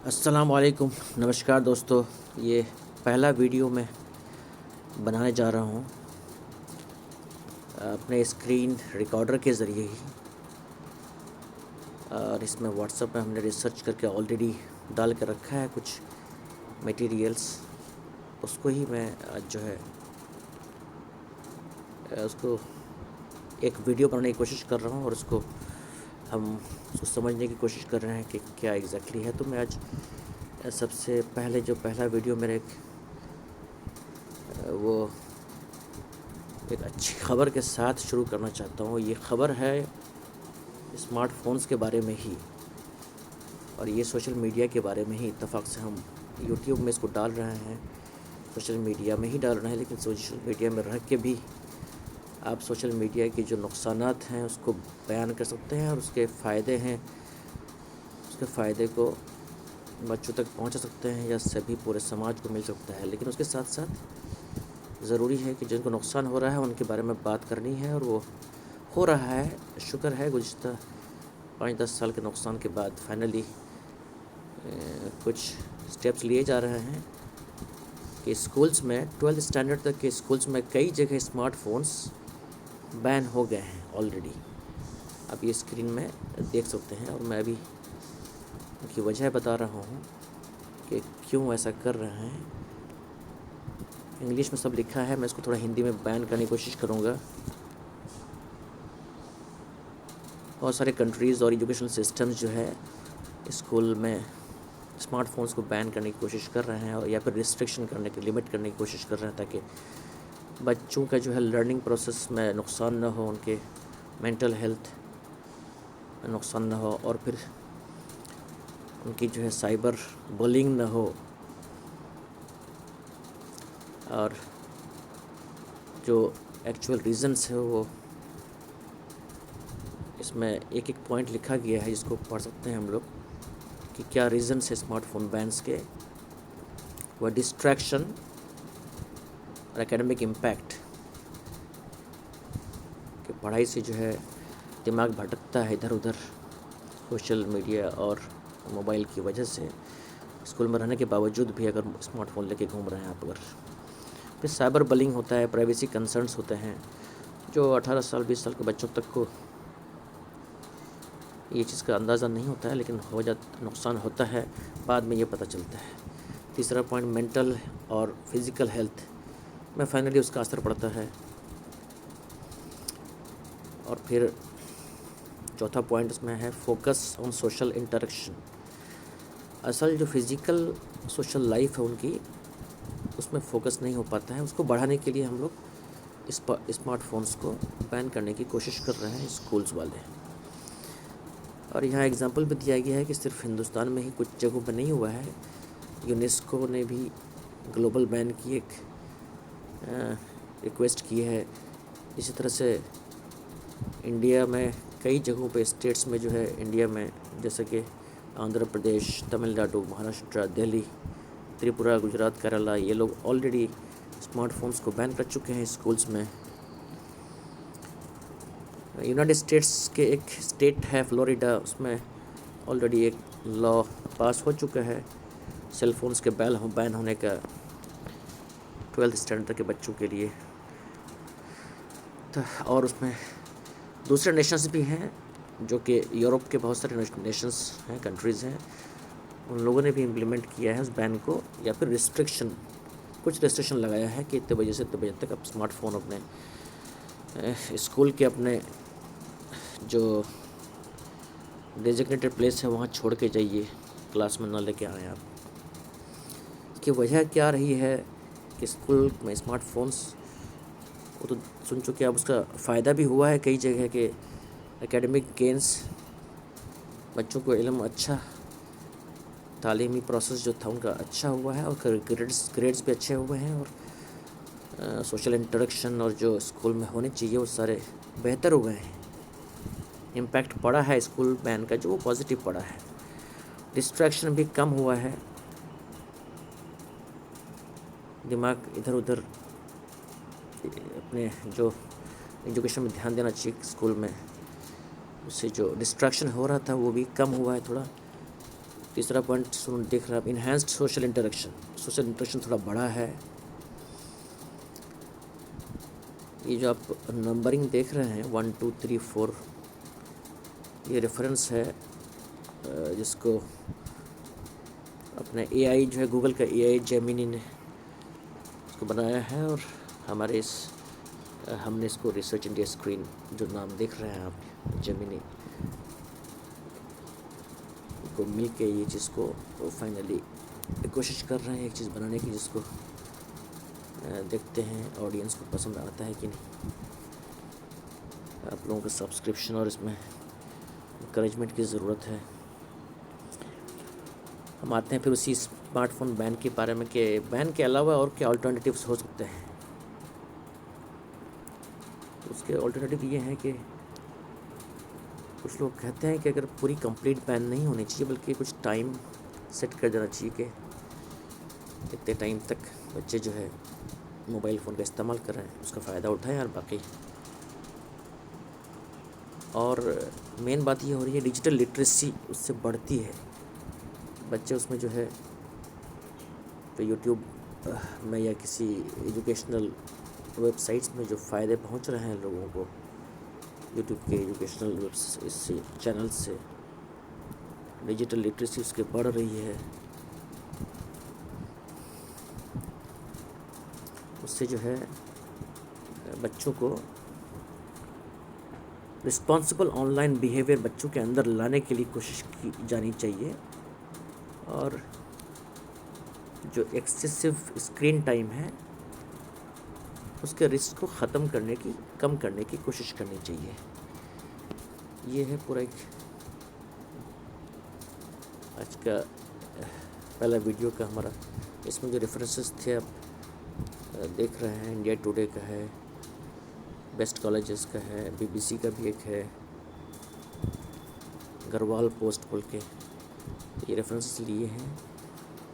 السلام علیکم، نمسکار دوستو. یہ پہلا ویڈیو میں بنانے جا رہا ہوں اپنے اسکرین ریکارڈر کے ذریعے ہی، اور اس میں واٹس ایپ میں ہم نے ریسرچ کر کے آلریڈی ڈال کے رکھا ہے کچھ میٹیریلز. اس کو ہی میں جو ہے اس کو ایک ویڈیو بنانے کی کوشش کر رہا ہوں، اور اس کو ہم اس کو سمجھنے کی کوشش کر رہے ہیں کہ کیا ایگزیکٹلی ہے. تو میں آج سب سے پہلے جو پہلا ویڈیو میرا وہ ایک اچھی خبر کے ساتھ شروع کرنا چاہتا ہوں. یہ خبر ہے اسمارٹ فونز کے بارے میں ہی، اور یہ سوشل میڈیا کے بارے میں ہی. اتفاق سے ہم یوٹیوب میں اس کو ڈال رہے ہیں، سوشل میڈیا میں ہی ڈال رہے ہیں، لیکن سوشل میڈیا میں رہ کے بھی آپ سوشل میڈیا کے جو نقصانات ہیں اس کو بیان کر سکتے ہیں، اور اس کے فائدے ہیں، اس کے فائدے کو بچوں تک پہنچا سکتے ہیں، یا سبھی پورے سماج کو مل سکتا ہے. لیکن اس کے ساتھ ساتھ ضروری ہے کہ جن کو نقصان ہو رہا ہے ان کے بارے میں بات کرنی ہے، اور وہ ہو رہا ہے. شکر ہے گزشتہ 5-10 سال کے نقصان کے بعد فائنلی کچھ سٹیپس لیے جا رہے ہیں کہ اسکولس میں 12 اسٹینڈرڈ تک کے اسکولس میں کئی جگہ اسمارٹ فونز بین ہو گئے ہیں آلریڈی. آپ یہ اسکرین میں دیکھ سکتے ہیں، اور میں ابھی ان کی وجہ بتا رہا ہوں کہ کیوں ایسا کر رہے ہیں. انگلش میں سب لکھا ہے، میں اس کو تھوڑا ہندی میں بیان کرنے کی کوشش کروں گا. بہت سارے کنٹریز اور ایجوکیشنل سسٹمز جو ہے اسکول میں اسمارٹ فونز کو بین کرنے کی کوشش کر رہے ہیں، اور یا پھر ریسٹرکشن کرنے کی، لمٹ کرنے کی کوشش کر رہے ہیں، تاکہ بچوں کا جو ہے لرننگ پروسیس میں نقصان نہ ہو، ان کے مینٹل ہیلتھ میں نقصان نہ ہو، اور پھر ان کی جو ہے سائبر بولنگ نہ ہو. اور جو ایکچوئل ریزنس ہے وہ اس میں ایک ایک پوائنٹ لکھا گیا ہے، جس کو پڑھ سکتے ہیں ہم لوگ کہ کیا ریزنس ہے اسمارٹ فون بینس کے. وہ ڈسٹریکشن اور اکیڈمک امپیکٹ، کہ پڑھائی سے جو ہے دماغ بھٹکتا ہے ادھر ادھر سوشل میڈیا اور موبائل کی وجہ سے. اسکول میں رہنے کے باوجود بھی اگر اسمارٹ فون لے کے گھوم رہے ہیں آپ. اگر پھر سائبر بلنگ ہوتا ہے، پرائیویسی کنسرنس ہوتے ہیں، جو 18 سال 20 سال کے بچوں تک کو یہ چیز کا اندازہ نہیں ہوتا ہے، لیکن نقصان ہوتا ہے بعد میں یہ پتہ چلتا ہے. تیسرا پوائنٹ مینٹل اور فزیکل ہیلتھ میں فائنلی اس کا اثر پڑتا ہے. اور پھر چوتھا پوائنٹ اس میں ہے فوکس آن سوشل انٹریکشن. اصل جو فزیکل سوشل لائف ہے ان کی، اس میں فوکس نہیں ہو پاتا ہے. اس کو بڑھانے کے لیے ہم لوگ اسمارٹ فونز کو بین کرنے کی کوشش کر رہے ہیں اسکولز والے. اور یہاں اگزامپل بھی دیا گیا ہے کہ صرف ہندوستان میں ہی کچھ جگہوں پہ نہیں ہوا ہے، یونیسکو نے بھی گلوبل بین کی ایک ریکویسٹ کی ہے. اسی طرح سے انڈیا میں کئی جگہوں پہ اسٹیٹس میں جو ہے انڈیا میں، جیسے کہ آندھرا پردیش، تمل ناڈو، مہاراشٹر، دہلی، تریپورہ، گجرات، کیرلا، یہ لوگ آلریڈی اسمارٹ فونز کو بین کر چکے ہیں اسکولس میں. یونائٹڈ اسٹیٹس کے ایک اسٹیٹ ہے فلوریڈا، اس میں آلریڈی ایک لا پاس ہو چکا ہے سیل فونز کے بین ہونے کا 12 اسٹینڈرڈ کے بچوں کے لیے. اور اس میں دوسرے نیشنز بھی ہیں، جو کہ یورپ کے بہت سارے نیشنز ہیں، کنٹریز ہیں، ان لوگوں نے بھی امپلیمنٹ کیا ہے اس بین کو، یا پھر کچھ ریسٹرکشن لگایا ہے کہ اتنے بجے سے اتنے بجے تک آپ اسمارٹ فون اپنے اسکول کے اپنے جو ڈیزگنیٹڈ پلیس ہے وہاں چھوڑ کے جائیے، کلاس میں نہ لے کے آئیں آپ. اس کی وجہ کیا رہی ہے کہ اسکول میں اسمارٹ فونز وہ تو سن چکے. اب اس کا فائدہ بھی ہوا ہے کئی جگہ کہ اکیڈمک گینس، بچوں کو علم اچھا، تعلیمی پروسیس جو تھا ان کا اچھا ہوا ہے، اور گریڈز بھی اچھے ہوئے ہیں، اور سوشل انٹریکشن اور جو اسکول میں ہونے چاہیے وہ سارے بہتر ہوئے ہیں. امپیکٹ پڑا ہے اسکول بین کا جو وہ پازیٹیو پڑا ہے. ڈسٹریکشن بھی کم ہوا ہے، دماغ ادھر ادھر اپنے جو ایجوکیشن میں دھیان دینا چاہیے اسکول میں، اس سے جو ڈسٹریکشن ہو رہا تھا وہ بھی کم ہوا ہے تھوڑا. تیسرا پوائنٹ دیکھ رہے ہیں آپ، انہینسڈ سوشل انٹریکشن تھوڑا بڑا ہے. یہ جو آپ نمبرنگ دیکھ رہے ہیں 1 2 3 4، یہ ریفرنس ہے جس کو اپنے اے آئی جو ہے گوگل کا اے آئی جیمینی نے اس کو بنایا ہے، اور ہمارے ہم نے اس کو ریسرچ انڈیا اسکرین جو نام دیکھ رہے ہیں آپ جیمینی کو مل کے یہ چیز کو فائنلی کوشش کر رہے ہیں ایک چیز بنانے کی جس کو دیکھتے ہیں آڈینس کو پسند آتا ہے کہ نہیں. آپ لوگوں کا سبسکرپشن اور اس میں انکریجمنٹ کی ضرورت ہے. ہم آتے ہیں پھر اسی اسمارٹ فون بین کے بارے میں کہ بین کے علاوہ اور کیا آلٹرنیٹیوز ہو سکتے ہیں. اس کے آلٹرنیٹیو یہ ہیں کہ کچھ لوگ کہتے ہیں کہ اگر پوری کمپلیٹ بین نہیں ہونی چاہیے بلکہ کچھ ٹائم سیٹ کر دینا چاہیے کہ اتنے ٹائم تک بچے جو ہے موبائل فون کا استعمال کر رہے ہیں اس کا فائدہ اٹھائیں، اور باقی اور مین بات یہ ہو رہی ہے ڈیجیٹل لٹریسی اس سے بڑھتی ہے. بچے اس میں جو ہے تو یوٹیوب میں یا کسی ایجوکیشنل ویب سائٹس میں جو فائدے پہنچ رہے ہیں لوگوں کو یوٹیوب کے ایجوکیشنل اس چینل سے، ڈیجیٹل لٹریسی اس کے بڑھ رہی ہے. اس سے جو ہے بچوں کو رسپانسبل آن لائن بیہیویئر بچوں کے اندر لانے کے لیے کوشش کی جانی چاہیے، اور جو ایکسیسو اسکرین ٹائم ہے اس کے رسک کو کم کرنے کی کوشش کرنی چاہیے. یہ ہے پورا ایک آج کا پہلا ویڈیو کا ہمارا. اس میں جو ریفرنسز تھے آپ دیکھ رہے ہیں انڈیا ٹوڈے کا ہے، بیسٹ کالجز کا ہے، BBC کا بھی ایک ہے، گروال پوسٹ کھول کے یہ ریفرنسز لیے ہیں.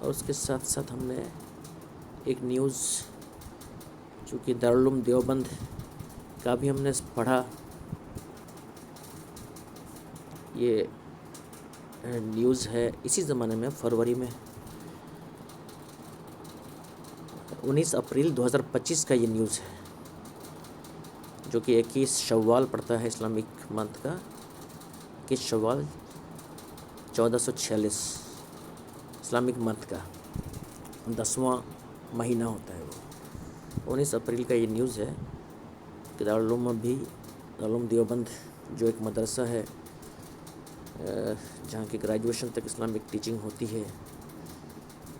اور اس کے ساتھ ساتھ ہم نے ایک نیوز چونکہ دارالعلوم دیوبند کا بھی ہم نے پڑھا. یہ نیوز ہے اسی زمانے میں فروری میں 19 اپریل 2025 کا یہ نیوز ہے، جو کہ 21 شوال پڑتا ہے اسلامک منتھ کا. 21 شوال 1446 اسلامک منتھ کا 10واں مہینہ ہوتا ہے وہ. 19 اپریل کا یہ نیوز ہے کہ دارالعلوم دیوبند جو ایک مدرسہ ہے جہاں کی گریجویشن تک اسلامک ٹیچنگ ہوتی ہے،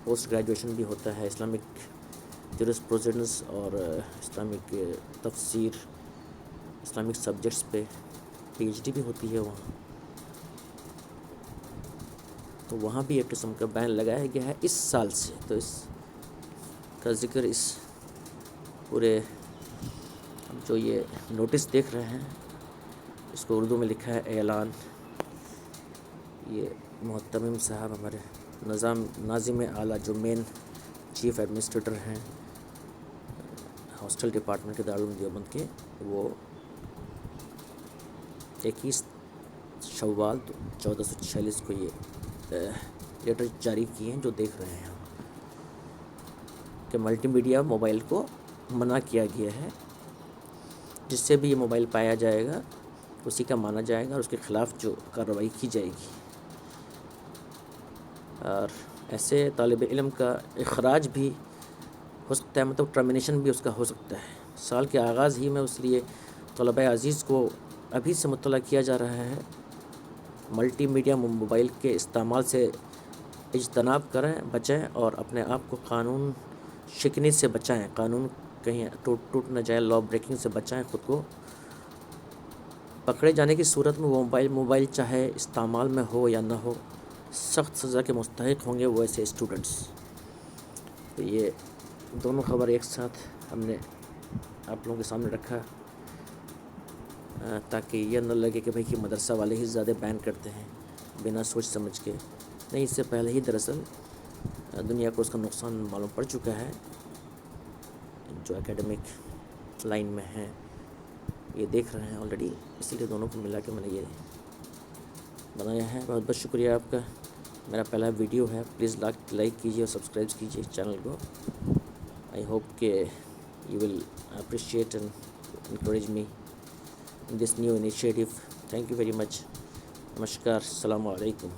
پوسٹ گریجویشن بھی ہوتا ہے، اسلامک جورسپروڈنس اور اسلامک تفسیر، اسلامک سبجیکٹس پہ PhD بھی ہوتی ہے وہاں. تو وہاں بھی ایک قسم کا بین لگایا گیا ہے اس سال سے. تو اس کا ذکر اس پورے جو یہ نوٹس دیکھ رہے ہیں اس کو اردو میں لکھا ہے اعلان. یہ محتمم صاحب ہمارے ناظم اعلیٰ جو مین چیف ایڈمنسٹریٹر ہیں ہاسٹل ڈپارٹمنٹ کے دارالعلوم دیوبند کے، وہ 21 شوال 1446 کو یہ لیٹر جاری کیے ہیں جو دیکھ رہے ہیں ہم کہ ملٹی میڈیا موبائل کو منع کیا گیا ہے. جس سے بھی یہ موبائل پایا جائے گا اسی کا مانا جائے گا اور اس کے خلاف جو کارروائی کی جائے گی. اور ایسے طالب علم کا اخراج بھی ہو سکتا ہے، مطلب ٹرمینیشن بھی اس کا ہو سکتا ہے. سال کے آغاز ہی میں اس لیے طلباء عزیز کو ابھی سے مطلع کیا جا رہا ہے ملٹی میڈیا موبائل کے استعمال سے اجتناب کریں، بچیں اور اپنے آپ کو قانون شکنی سے بچائیں، قانون کہیں ٹوٹ نہ جائے، لا بریکنگ سے بچائیں خود کو. پکڑے جانے کی صورت میں وہ موبائل چاہے استعمال میں ہو یا نہ ہو سخت سزا کے مستحق ہوں گے وہ ایسے اسٹوڈنٹس. تو یہ دونوں خبر ایک ساتھ ہم نے آپ لوگوں کے سامنے رکھا تاکہ یہ نہ لگے کہ بھئی کہ مدرسہ والے ہی زیادہ بین کرتے ہیں بنا سوچ سمجھ کے. نہیں، اس سے پہلے ہی دراصل دنیا کو اس کا نقصان معلوم پڑ چکا ہے. جو اکیڈمک لائن میں ہیں یہ دیکھ رہے ہیں آلریڈی، اس لیے دونوں کو ملا کے میں نے یہ بنایا ہے. بہت بہت شکریہ آپ کا. میرا پہلا ویڈیو ہے، پلیز لائک کیجیے اور سبسکرائب کیجیے چینل کو. آئی ہوپ کہ you will appreciate and encourage me in this new initiative. Thank you very much. نمسکار، السلام علیکم.